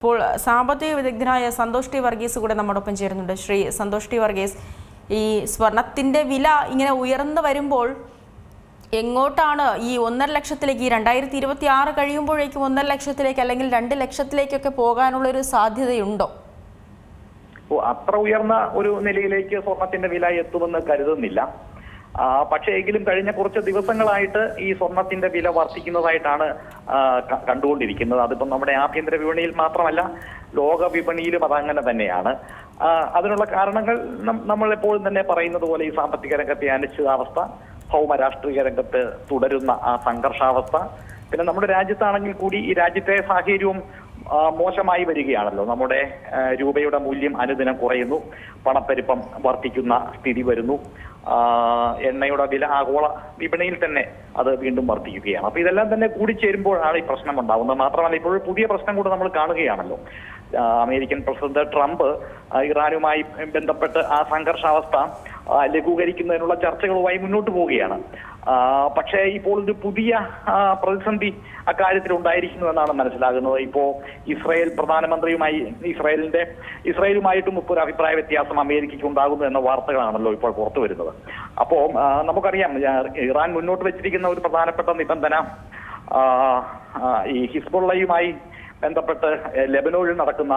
ഇപ്പോൾ സാമ്പത്തിക വിദഗ്ധനായ സന്തോഷ് ടി വർഗീസ് കൂടെ നമ്മോടൊപ്പം ചേരുന്നുണ്ട്. ശ്രീ സന്തോഷ് ടി വർഗീസ്, ഈ സ്വർണത്തിന്റെ വില ഇങ്ങനെ ഉയർന്നു വരുമ്പോൾ എങ്ങോട്ടാണ് ഈ 1.5 ലക്ഷത്തിലേക്ക്, ഈ 2026 കഴിയുമ്പോഴേക്കും 1.5 ലക്ഷത്തിലേക്ക് അല്ലെങ്കിൽ 2 ലക്ഷത്തിലേക്കൊക്കെ പോകാനുള്ള ഒരു സാധ്യതയുണ്ടോ? അത്ര ഉയർന്ന ഒരു നിലയിലേക്ക് സ്വർണത്തിന്റെ വില എത്തുമെന്ന് കരുതുന്നില്ല. പക്ഷേ എങ്കിലും കഴിഞ്ഞ കുറച്ച് ദിവസങ്ങളായിട്ട് ഈ സ്വർണത്തിന്റെ വില വർദ്ധിക്കുന്നതായിട്ടാണ് കണ്ടുകൊണ്ടിരിക്കുന്നത്. അതിപ്പം നമ്മുടെ ആഭ്യന്തര വിപണിയിൽ മാത്രമല്ല, ലോക വിപണിയിലും അതങ്ങനെ തന്നെയാണ്. അതിനുള്ള കാരണങ്ങൾ നമ്മൾ എപ്പോഴും തന്നെ പറയുന്നത് പോലെ ഈ സാമ്പത്തിക രംഗത്തെ അനിശ്ചിതാവസ്ഥ, ഭൗമ രാഷ്ട്രീയ രംഗത്ത് തുടരുന്ന ആ സംഘർഷാവസ്ഥ, പിന്നെ നമ്മുടെ രാജ്യത്താണെങ്കിൽ കൂടി ഈ രാജ്യത്തെ സാഹചര്യവും മോശമായി വരികയാണല്ലോ. നമ്മുടെ രൂപയുടെ മൂല്യം അനുദിനം കുറയുന്നു, പണപ്പെരുപ്പം വർദ്ധിക്കുന്ന സ്ഥിതി വരുന്നു, എണ്ണയുടെ വില ആഗോള വിപണിയിൽ തന്നെ അത് വീണ്ടും വർദ്ധിക്കുകയാണ്. അപ്പൊ ഇതെല്ലാം തന്നെ കൂടിച്ചേരുമ്പോഴാണ് ഈ പ്രശ്നം ഉണ്ടാകുന്നത്. മാത്രമല്ല, ഇപ്പോൾ പുതിയ പ്രശ്നം കൂടെ നമ്മൾ കാണുകയാണല്ലോ. അമേരിക്കൻ പ്രസിഡന്റ് ട്രംപ് ഇറാനുമായി ബന്ധപ്പെട്ട് ആ സംഘർഷാവസ്ഥ ലഘൂകരിക്കുന്നതിനുള്ള ചർച്ചകളുമായി മുന്നോട്ട് പോവുകയാണ്. പക്ഷേ ഇപ്പോൾ ഒരു പുതിയ പ്രതിസന്ധി അക്കാര്യത്തിൽ ഉണ്ടായിരിക്കുന്നു എന്നാണ് മനസ്സിലാകുന്നത്. ഇപ്പോ ഇസ്രായേൽ പ്രധാനമന്ത്രിയുമായി ഇസ്രായേലുമായിട്ടും ഇപ്പോൾ ഒരു അഭിപ്രായ വ്യത്യാസം അമേരിക്കയ്ക്ക് ഉണ്ടാകുന്നു എന്ന വാർത്തകളാണല്ലോ ഇപ്പോൾ പുറത്തു വരുന്നത്. അപ്പോ നമുക്കറിയാം, ഇറാൻ മുന്നോട്ട് വെച്ചിരിക്കുന്ന ഒരു പ്രധാനപ്പെട്ട നിബന്ധന ഈ ഹിസ്ബുള്ളയുമായി ബന്ധപ്പെട്ട് ലെബനോനിൽ നടക്കുന്ന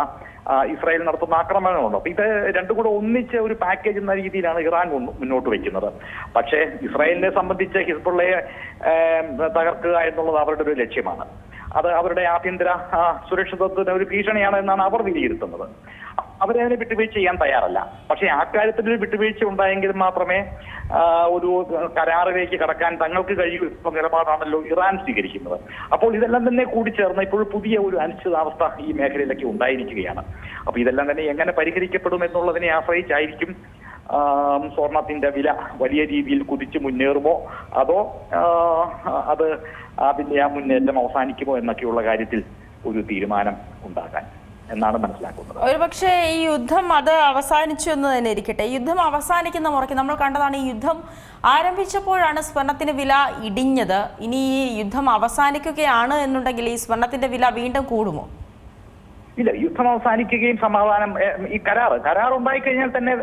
ഇസ്രായേൽ നടത്തുന്ന ആക്രമണങ്ങളുണ്ട്. അപ്പൊ ഇത് രണ്ടും കൂടെ ഒന്നിച്ച് ഒരു പാക്കേജ് എന്ന രീതിയിലാണ് ഇറാൻ മുന്നോട്ട് വയ്ക്കുന്നത്. പക്ഷേ ഇസ്രായേലിനെ സംബന്ധിച്ച് ഹിസ്ബുള്ളയെ തകർക്കുക എന്നുള്ളത് അവരുടെ ഒരു ലക്ഷ്യമാണ്. അത് അവരുടെ ആഭ്യന്തര സുരക്ഷിതത്വത്തിന് ഒരു ഭീഷണിയാണ് എന്നാണ് അവർ വിലയിരുത്തുന്നത്. അവരതിനെ വിട്ടുവീഴ്ച ചെയ്യാൻ തയ്യാറല്ല. പക്ഷേ ആ കാര്യത്തിൽ ഒരു വിട്ടുവീഴ്ച ഉണ്ടായെങ്കിൽ മാത്രമേ ഒരു കരാറിലേക്ക് കടക്കാൻ തങ്ങൾക്ക് കഴിയൂ എന്ന നിലപാടാണല്ലോ ഇറാൻ സ്വീകരിക്കുന്നത്. അപ്പോൾ ഇതെല്ലാം തന്നെ കൂടിച്ചേർന്ന് ഇപ്പോൾ പുതിയ ഒരു അനിശ്ചിതാവസ്ഥ ഈ മേഖലയിലേക്ക് ഉണ്ടായിരിക്കുകയാണ്. അപ്പൊ ഇതെല്ലാം തന്നെ എങ്ങനെ പരിഹരിക്കപ്പെടും എന്നുള്ളതിനെ ആശ്രയിച്ചായിരിക്കും സ്വർണത്തിന്റെ വില വലിയ രീതിയിൽ കുതിച്ചു മുന്നേറുമോ, അതോ അത് അതിന്റെ ആ മുന്നേറ്റം അവസാനിക്കുമോ എന്നൊക്കെയുള്ള കാര്യത്തിൽ ഒരു തീരുമാനം ഉണ്ടാക്കാൻ എന്നാണ് മനസ്സിലാക്കുന്നത്. ഒരുപക്ഷെ ഈ യുദ്ധം അത് അവസാനിച്ചു എന്ന് തന്നെ ഇരിക്കട്ടെ. യുദ്ധം അവസാനിക്കുന്ന മുറയ്ക്ക് നമ്മൾ കണ്ടതാണ്, ഈ യുദ്ധം ആരംഭിച്ചപ്പോഴാണ് സ്വർണത്തിന് വില ഇടിഞ്ഞത്. ഇനി ഈ യുദ്ധം അവസാനിക്കുകയാണ് എന്നുണ്ടെങ്കിൽ ഈ സ്വർണത്തിന്റെ വില വീണ്ടും കൂടുമോ? ഇല്ല, യുദ്ധം അവസാനിക്കുകയും സമാധാനം ഈ കരാർ ഉണ്ടായിക്കഴിഞ്ഞാൽ തന്നെ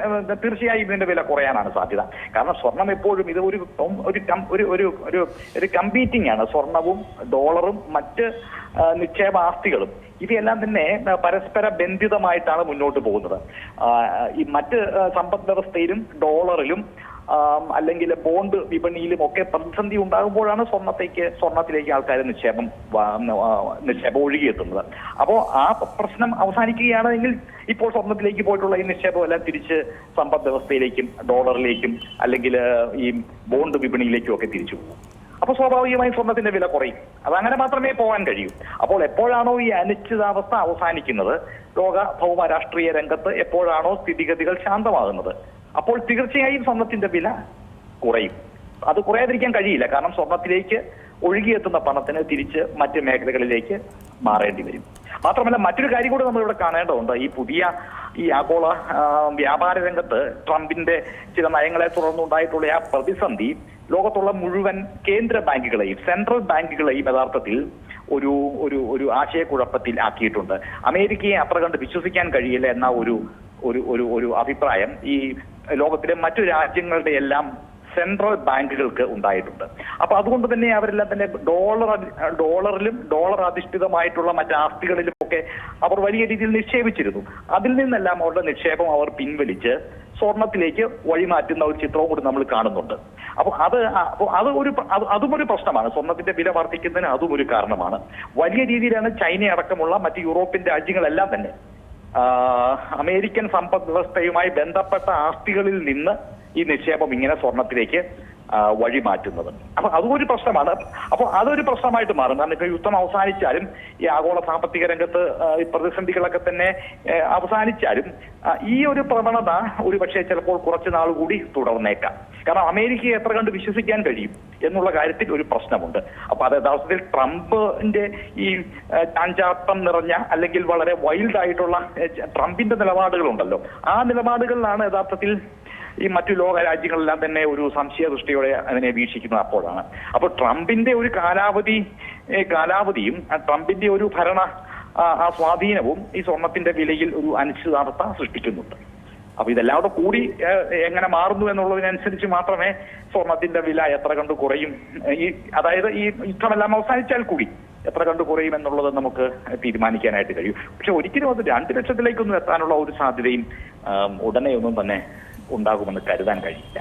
തീർച്ചയായും ഇതിന്റെ വില കുറയാനാണ് സാധ്യത. കാരണം സ്വർണം എപ്പോഴും ഇത് ഒരു കമ്പീറ്റിംഗ് ആണ്. സ്വർണവും ഡോളറും മറ്റ് നിക്ഷേപ ആസ്തികളും ഇവയെല്ലാം തന്നെ പരസ്പര ബന്ധിതമായിട്ടാണ് മുന്നോട്ട് പോകുന്നത്. ഈ മറ്റ് സമ്പദ് വ്യവസ്ഥയിലും ഡോളറിലും അല്ലെങ്കിൽ ബോണ്ട് വിപണിയിലും ഒക്കെ പ്രതിസന്ധി ഉണ്ടാകുമ്പോഴാണ് സ്വർണത്തിലേക്ക് ആൾക്കാർ നിക്ഷേപം ഒഴുകിയെത്തുന്നത്. അപ്പോൾ ആ പ്രശ്നം അവസാനിക്കുകയാണെങ്കിൽ ഇപ്പോൾ സ്വർണത്തിലേക്ക് പോയിട്ടുള്ള ഈ നിക്ഷേപം എല്ലാം തിരിച്ച് സമ്പദ് വ്യവസ്ഥയിലേക്കും ഡോളറിലേക്കും അല്ലെങ്കിൽ ഈ ബോണ്ട് വിപണിയിലേക്കും ഒക്കെ തിരിച്ചു പോകും. അപ്പൊ സ്വാഭാവികമായും സ്വർണത്തിന്റെ വില കുറയും. അതങ്ങനെ മാത്രമേ പോകാൻ കഴിയൂ. അപ്പോൾ എപ്പോഴാണോ ഈ അനിശ്ചിതാവസ്ഥ അവസാനിക്കുന്നത്, ലോക ഭൗമ രാഷ്ട്രീയ രംഗത്ത് എപ്പോഴാണോ സ്ഥിതിഗതികൾ ശാന്തമാകുന്നത്, അപ്പോൾ തീർച്ചയായും സ്വർണത്തിന്റെ വില കുറയും. അത് കുറയാതിരിക്കാൻ കഴിയില്ല. കാരണം സ്വർണത്തിലേക്ക് ഒഴുകിയെത്തുന്ന പണത്തിന് തിരിച്ച് മറ്റ് മേഖലകളിലേക്ക് മാറേണ്ടി വരും. മാത്രമല്ല, മറ്റൊരു കാര്യം കൂടി നമ്മളിവിടെ കാണേണ്ടതുണ്ട്. ഈ ആഗോള വ്യാപാര രംഗത്ത് ട്രംപിന്റെ ചില നയങ്ങളെ തുടർന്നുണ്ടായിട്ടുള്ള ആ പ്രതിസന്ധി ലോകത്തുള്ള മുഴുവൻ കേന്ദ്ര ബാങ്കുകളെയും സെൻട്രൽ ബാങ്കുകളെയും യഥാർത്ഥത്തിൽ ഒരു ആശയക്കുഴപ്പത്തിൽ ആക്കിയിട്ടുണ്ട്. അമേരിക്കയെ അത്ര കണ്ട് വിശ്വസിക്കാൻ കഴിയില്ല എന്ന ഒരു അഭിപ്രായം ഈ ലോകത്തിലെ മറ്റു രാജ്യങ്ങളുടെ എല്ലാം സെൻട്രൽ ബാങ്കുകൾക്ക് ഉണ്ടായിട്ടുണ്ട്. അപ്പൊ അതുകൊണ്ട് തന്നെ അവരെല്ലാം തന്നെ ഡോളറിലും ഡോളർ അധിഷ്ഠിതമായിട്ടുള്ള മറ്റ് ആസ്തികളിലും ഒക്കെ അവർ വലിയ രീതിയിൽ നിക്ഷേപിച്ചിരുന്നു. അതിൽ നിന്നെല്ലാം അവരുടെ നിക്ഷേപം അവർ പിൻവലിച്ച് സ്വർണത്തിലേക്ക് വഴിമാറ്റുന്ന ഒരു ചിത്രവും കൂടി നമ്മൾ കാണുന്നുണ്ട്. അപ്പൊ അതും ഒരു പ്രശ്നമാണ്. സ്വർണത്തിന്റെ വില വർദ്ധിക്കുന്നതിന് അതും ഒരു കാരണമാണ്. വലിയ രീതിയിലാണ് ചൈന അടക്കമുള്ള മറ്റ് യൂറോപ്യൻ രാജ്യങ്ങളെല്ലാം തന്നെ അമേരിക്കൻ സമ്പദ് വ്യവസ്ഥയുമായി ബന്ധപ്പെട്ട ആസ്തികളിൽ നിന്ന് ഈ നിക്ഷേപം ഇങ്ങനെ സ്വർണത്തിലേക്ക് വഴിമാറ്റുന്നത്. അപ്പൊ അതും ഒരു പ്രശ്നമാണ്. അപ്പോൾ അതൊരു പ്രശ്നമായിട്ട് മാറും. കാരണം ഇപ്പൊ യുദ്ധം അവസാനിച്ചാലും ഈ ആഗോള സാമ്പത്തിക രംഗത്ത് ഈ പ്രതിസന്ധികളൊക്കെ തന്നെ അവസാനിച്ചാലും ഈ ഒരു പ്രവണത ഒരുപക്ഷെ ചിലപ്പോൾ കുറച്ചു നാൾ കൂടി തുടർന്നേക്കാം. കാരണം അമേരിക്കയെ എത്ര കണ്ട് വിശ്വസിക്കാൻ കഴിയും എന്നുള്ള കാര്യത്തിൽ ഒരു പ്രശ്നമുണ്ട്. അപ്പൊ അത് യഥാർത്ഥത്തിൽ ട്രംപിന്റെ ഈ ചാഞ്ചാട്ടം നിറഞ്ഞ അല്ലെങ്കിൽ വളരെ വൈൽഡ് ആയിട്ടുള്ള ട്രംപിന്റെ നിലപാടുകളുണ്ടല്ലോ, ആ നിലപാടുകളിലാണ് യഥാർത്ഥത്തിൽ ഈ മറ്റു ലോക രാജ്യങ്ങളെല്ലാം തന്നെ ഒരു സംശയദൃഷ്ടിയോടെ അതിനെ വീക്ഷിക്കുന്നത് അപ്പോഴാണ്. അപ്പോൾ ട്രംപിന്റെ ഒരു കാലാവധിയും ട്രംപിന്റെ ഒരു ഭരണ ആ സ്വാധീനവും ഈ സ്വർണത്തിന്റെ വിലയിൽ ഒരു അനിശ്ചിതാവസ്ഥ സൃഷ്ടിക്കുന്നുണ്ട്. അപ്പൊ ഇതെല്ലാം കൂടി എങ്ങനെ മാറുന്നു എന്നുള്ളതിനനുസരിച്ച് മാത്രമേ സ്വർണത്തിന്റെ വില എത്ര കണ്ട് കുറയും, അതായത് ഈ യുദ്ധമെല്ലാം അവസാനിച്ചാൽ കൂടി എത്ര കണ്ട് കുറയും എന്നുള്ളത് നമുക്ക് തീരുമാനിക്കാനായിട്ട് കഴിയും. പക്ഷെ ഒരിക്കലും അത് 2 ലക്ഷത്തിലേക്കൊന്നും എത്താനുള്ള ഒരു സാധ്യതയും ഉടനെയൊന്നും തന്നെ ഉണ്ടാകുമെന്ന് കരുതാൻ കഴിയില്ല.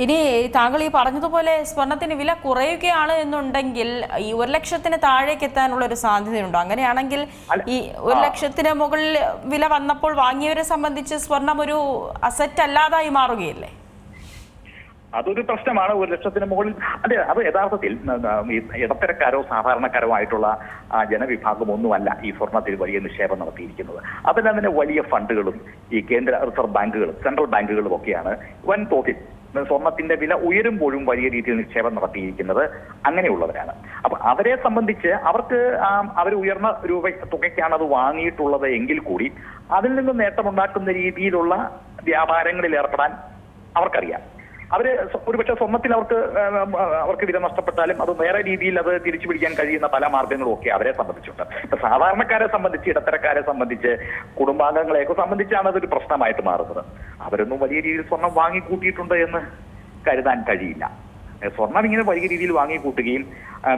ഇനി താങ്കൾ ഈ പറഞ്ഞതുപോലെ സ്വർണത്തിന് വില കുറയുകയാണ് എന്നുണ്ടെങ്കിൽ ഈ 1 ലക്ഷത്തിന് താഴേക്ക് എത്താനുള്ള ഒരു സാധ്യതയുണ്ടോ? അങ്ങനെയാണെങ്കിൽ ഈ 1 ലക്ഷത്തിന് മുകളിൽ വില വന്നപ്പോൾ വാങ്ങിയവരെ സംബന്ധിച്ച് സ്വർണം ഒരു അസറ്റ് അല്ലാതായി മാറുകയല്ലേ? അതൊരു പ്രശ്നമാണ്. 1 ലക്ഷത്തിന് മുകളിൽ അതെ, അത് യഥാർത്ഥത്തിൽ ഇടത്തരക്കാരോ സാധാരണക്കാരോ ആയിട്ടുള്ള ജനവിഭാഗമൊന്നുമല്ല ഈ സ്വർണത്തിൽ വലിയ നിക്ഷേപം നടത്തിയിരിക്കുന്നത്. അതെല്ലാം തന്നെ വലിയ ഫണ്ടുകളും ഈ കേന്ദ്ര റിസർവ് ബാങ്കുകളും സെൻട്രൽ ബാങ്കുകളും ഒക്കെയാണ് വൻതോതിൽ സ്വർണത്തിന്റെ വില ഉയരുമ്പോഴും വലിയ രീതിയിൽ നിക്ഷേപം നടത്തിയിരിക്കുന്നത് അങ്ങനെയുള്ളവരാണ്. അപ്പൊ അവരെ സംബന്ധിച്ച് അവർ ഉയർന്ന തുകയ്ക്കാണ് അത് വാങ്ങിയിട്ടുള്ളത് എങ്കിൽ കൂടി അതിൽ നിന്ന് നേട്ടമുണ്ടാക്കുന്ന രീതിയിലുള്ള വ്യാപാരങ്ങളിൽ ഏർപ്പെടാൻ അവർക്കറിയാം. അവര് ഒരുപക്ഷെ സ്വർണത്തിൽ അവർക്ക് വില നഷ്ടപ്പെട്ടാലും അത് വേറെ രീതിയിൽ അത് തിരിച്ചു പിടിക്കാൻ കഴിയുന്ന പല മാർഗങ്ങളും ഒക്കെ അവരെ സംബന്ധിച്ചുണ്ട്. ഇപ്പൊ സാധാരണക്കാരെ സംബന്ധിച്ച്, ഇടത്തരക്കാരെ സംബന്ധിച്ച്, കുടുംബാംഗങ്ങളെയൊക്കെ സംബന്ധിച്ചാണ് അതൊരു പ്രശ്നമായിട്ട് മാറുന്നത്. അവരൊന്നും വലിയ രീതിയിൽ സ്വർണം വാങ്ങിക്കൂട്ടിയിട്ടുണ്ട് എന്ന് കരുതാൻ കഴിയില്ല. സ്വർണം ഇങ്ങനെ വലിയ രീതിയിൽ വാങ്ങിക്കൂട്ടുകയും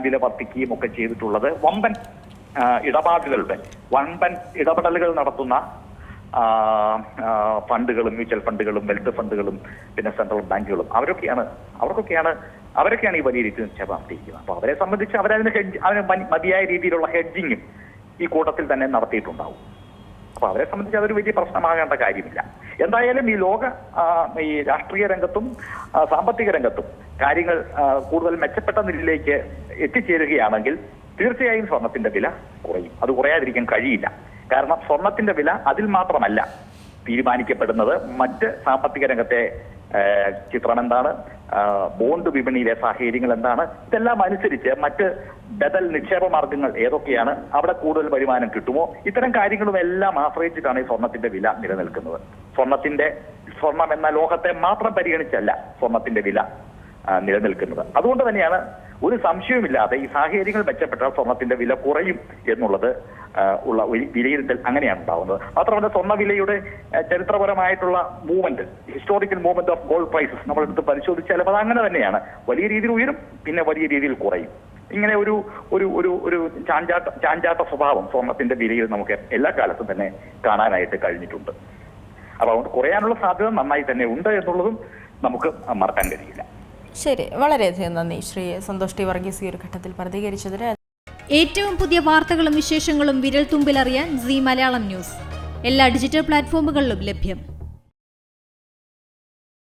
വില വർദ്ധിക്കുകയും ഒക്കെ ചെയ്തിട്ടുള്ളത് വമ്പൻ ഇടപെടലുകൾ നടത്തുന്ന ഫണ്ടുകളും, മ്യൂച്വൽ ഫണ്ടുകളും, വെൽത്ത് ഫണ്ടുകളും, പിന്നെ സെൻട്രൽ ബാങ്കുകളും അവരൊക്കെയാണ് ഈ വലിയ രീതിയിൽ നിക്ഷേപം നടത്തിയിരിക്കുന്നത്. അപ്പൊ അവരെ സംബന്ധിച്ച് അതിന് മതിയായ രീതിയിലുള്ള ഹെഡ്ജിങ്ങും ഈ കൂട്ടത്തിൽ തന്നെ നടത്തിയിട്ടുണ്ടാവും. അപ്പൊ അവരെ സംബന്ധിച്ച് അതൊരു വലിയ പ്രശ്നമാകേണ്ട കാര്യമില്ല. എന്തായാലും ഈ രാഷ്ട്രീയ രംഗത്തും സാമ്പത്തിക രംഗത്തും കാര്യങ്ങൾ കൂടുതൽ മെച്ചപ്പെട്ട നിലയിലേക്ക് എത്തിച്ചേരുകയാണെങ്കിൽ തീർച്ചയായും സ്വർണത്തിന്റെ വില കുറയും. അത് കുറയാതിരിക്കാൻ കഴിയില്ല. കാരണം സ്വർണത്തിന്റെ വില അതിൽ മാത്രമല്ല തീരുമാനിക്കപ്പെടുന്നത്. മറ്റ് സാമ്പത്തിക രംഗത്തെ ചിത്രം എന്താണ്, ബോണ്ട് വിപണിയിലെ സാഹചര്യങ്ങൾ എന്താണ്, ഇതെല്ലാം അനുസരിച്ച് മറ്റ് ബദൽ നിക്ഷേപ മാർഗങ്ങൾ ഏതൊക്കെയാണ്, അവിടെ കൂടുതൽ വരുമാനം കിട്ടുമോ, ഇത്തരം കാര്യങ്ങളും എല്ലാം ആശ്രയിച്ചിട്ടാണ് ഈ സ്വർണത്തിന്റെ വില നിലനിൽക്കുന്നത്. സ്വർണം എന്ന ലോഹത്തെ മാത്രം പരിഗണിച്ചല്ല സ്വർണത്തിന്റെ വില നിലനിൽക്കുന്നത്. അതുകൊണ്ട് തന്നെയാണ് ഒരു സംശയവുമില്ലാതെ ഈ സാഹചര്യങ്ങൾ മെച്ചപ്പെട്ടാൽ സ്വർണത്തിന്റെ വില കുറയും എന്നുള്ളത് ഉള്ള വിലയിരുത്തൽ അങ്ങനെയാണ് ഉണ്ടാവുന്നത്. മാത്രമല്ല സ്വർണ്ണവിലയുടെ ചരിത്രപരമായിട്ടുള്ള movement, historical movement of gold prices നമ്മളെടുത്ത് പരിശോധിച്ചാലും അത് അങ്ങനെ തന്നെയാണ്. വലിയ രീതിയിൽ ഉയരും, പിന്നെ വലിയ രീതിയിൽ കുറയും. ഇങ്ങനെ ഒരു ഒരു ഒരു ഒരു ചാഞ്ചാട്ട സ്വഭാവം സ്വർണത്തിന്റെ വിലയിൽ നമുക്ക് എല്ലാ കാലത്തും തന്നെ കാണാനായിട്ട് കഴിഞ്ഞിട്ടുണ്ട്. അപ്പൊ അതുകൊണ്ട് കുറയാനുള്ള സാധ്യത നന്നായി തന്നെ ഉണ്ട് എന്നുള്ളതും നമുക്ക് മറക്കാൻ കഴിയില്ല. ശരി, വളരെയധികം നന്ദി ശ്രീ സന്തോഷ് ടി വർഗീസ് ഈ ഒരു ഘട്ടത്തിൽ പ്രതികരിച്ചതിന്. ഏറ്റവും പുതിയ വാർത്തകളും വിശേഷങ്ങളും വിരൽ തുമ്പിലറിയാൻ സീ മലയാളം ന്യൂസ് എല്ലാ ഡിജിറ്റൽ പ്ലാറ്റ്ഫോമുകളിലും ലഭ്യം.